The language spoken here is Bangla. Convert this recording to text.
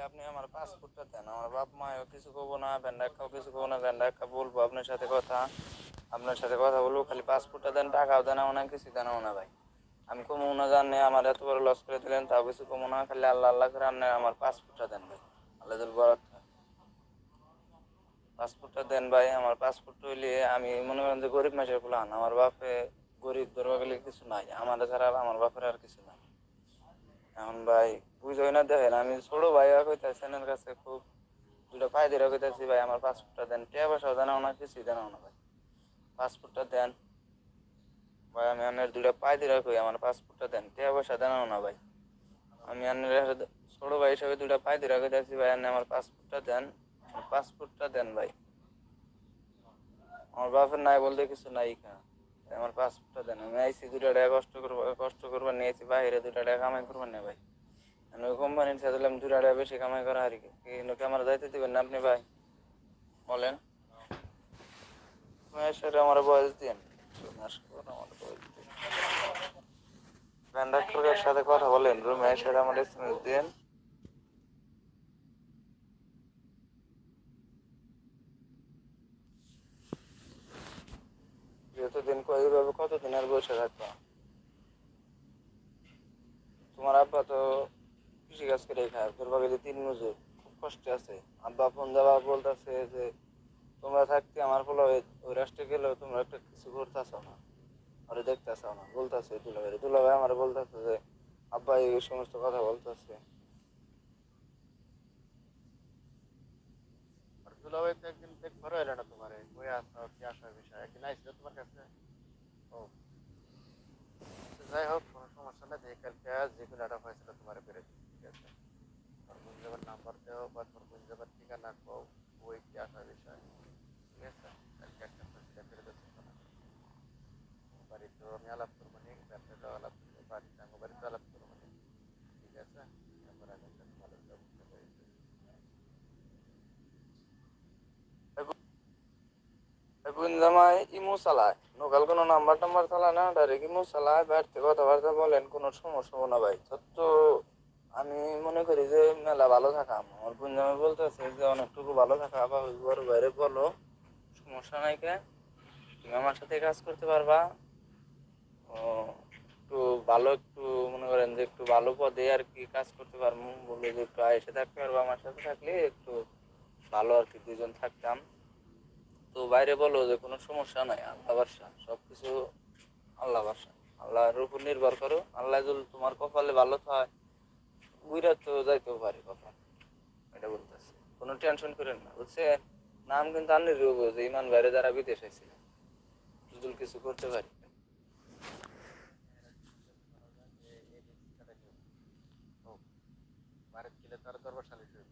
আপনি আমার পাসপোর্টটা দেন, আমার বাপ মাও কিছু কবো না, ভ্যান্ডাক্কাও কিছু কবো না, ভ্যান্ডাক্কা বলবো আপনার সাথে কথা বলবো, খালি পাসপোর্টটা দেন, টাকাও দেনাও না, কিছু দেনাও না ভাই। আমি কমু না জানি আমার এত বড় লস করে দিলেন, তাও কিছু কমু না, খালি আল্লাহ আল্লাহ করে আপনি আমার পাসপোর্টটা দেন ভাই। আল্লাহ বরাদ পাসপোর্টটা দেন ভাই। আমার পাসপোর্ট হইলে আমি মনে করেন যে গরিব মাসের প্লান, আমার বাপে গরিব ধরবা গেলে কিছু নাই, আমাদের ছাড়া আমার বাপের আর কিছু নাই। এখন ভাই বুঝোই না, দেখেন আমি ছোট ভাই কইতাছি এনার কাছে খুব দুটো পায়ে ধরে কইতাছি ভাই আমার পাসপোর্টটা দেন, টাকা পয়সাও দেনাও না, কিছুই দেনাও না ভাই, পাসপোর্টটা দেন ভাই। আমি আপনার দুটো পায়ে ধরে কই আমার পাসপোর্টটা দেন, টাকা পয়সা দেনাও না ভাই। আমি আপনার ছোট ভাই হিসাবে দুটো পায়ে ধরে কইতাছি ভাই আপনি আমার পাসপোর্টটা দেন, পাসপোর্টটা দেন ভাই। আমার বাপের নাই বলতে কিছু নাই এখানে, আমার পাসপোর্টটা দেন। আমি আইসি দুটা টাকা কষ্ট করবার নিয়েছি বাইরে, দুটা টাকা কামাই করবার নেই ভাই। আমি ওই কোম্পানির সাথে আমি দুটা টাকা বেশি কামাই করা হারি, কিন্তু আমার দায়িত্ব দিবেন না আপনি ভাই, বলেন। সেটা আমার বয়স দিন, আমার বয়স দিন, ভ্যান সাথে কথা বলেন, রুমে সেটা আমার এসএমএস দিন। যতদিন এইভাবে কতদিন আর বসে থাকবা? তোমার আব্বা তো কৃষিকাজ করে খায়, তোর বাবা তিন মজুর, খুব কষ্টে আছে। আব্বা ফোন দেওয়া বলতেছে যে তোমরা থাকতে আমার ফলে ওই রাষ্ট্রে গেলেও তোমরা একটা কিছু করতেছ না, আরে দেখতেছ না, বলতেছে দুলাভাই আমার বলতেছে যে আব্বা এই সমস্ত কথা বলতেছে। আর দুলাভাই তো একদিন দেখ ঘরে এলো না, তোমার কই আসো কি আসার বিষয় একদিন আইসিল তোমার কাছে। ও তো যাই হোক, কোনো সমস্যা নেই, যে কালকে যে কোনো একটা ফয়সালা তোমার করে দিচ্ছি, ঠিক আছে? তোর বোন যাবার নাম্বার দেও বা তোর বোন যাবার ঠিকানা কও, ওই কি আসার বিষয়, ঠিক আছে? কালকে একটা ফয়সালা করে দিচ্ছি তোমার। বাড়িতেও আমি আলাপ করবো নি, ব্যবসাটাও আলাপ করবো, বাড়িতে আমার বাড়িতে আলাপ করবো নি, ঠিক আছে? তারপর আমি একটা ভালো ব্যবস্থা করে দিচ্ছি। এখন জামাই ইমো চালায়, লোকাল কোনো নাম্বার টাম্বার চালায় না, ডাইরেক্ট ইমো চালায়, বাড়িতে কথাবার্তা বলেন, কোনো সমস্যা হবে না ভাই। তো আমি মনে করি যে মেলা ভালো থাকা, আমার বোন জামাই বলতেছে যে অনেকটুকু ভালো থাকা বা বড় বাইরে বলো, সমস্যা নাই কে, তুমি আমার সাথে কাজ করতে পারবা। ও একটু ভালো, একটু মনে করেন যে একটু ভালো পদে আর কি কাজ করতে পারবো, বললো যে একটু এসে থাকতে পারবো আমার সাথে, থাকলে একটু ভালো আর কি, দুজন থাকতাম। তো বাইরে বলো যে কোনো সমস্যা নাই, আল্লাহ ভরসা সবকিছু, আল্লাহ ভরসা, আল্লাহর উপর নির্ভর করো, আল্লাহ যদি তোমার কপালে ভালো হয় ঘুরে তো যাইতেও পারে কপাল, এটা বলতেছে। কোনো টেনশন করেন না, বুঝছে? নাম কিন্তু আন্নির রোগ যে ইমান বাইরে যারা বিদেশ আইছে, যদি কিছু করতে পারি। এই রিস্কটা নিও। ও ভারত গেলে তো আর দরবার সালিশ হইব।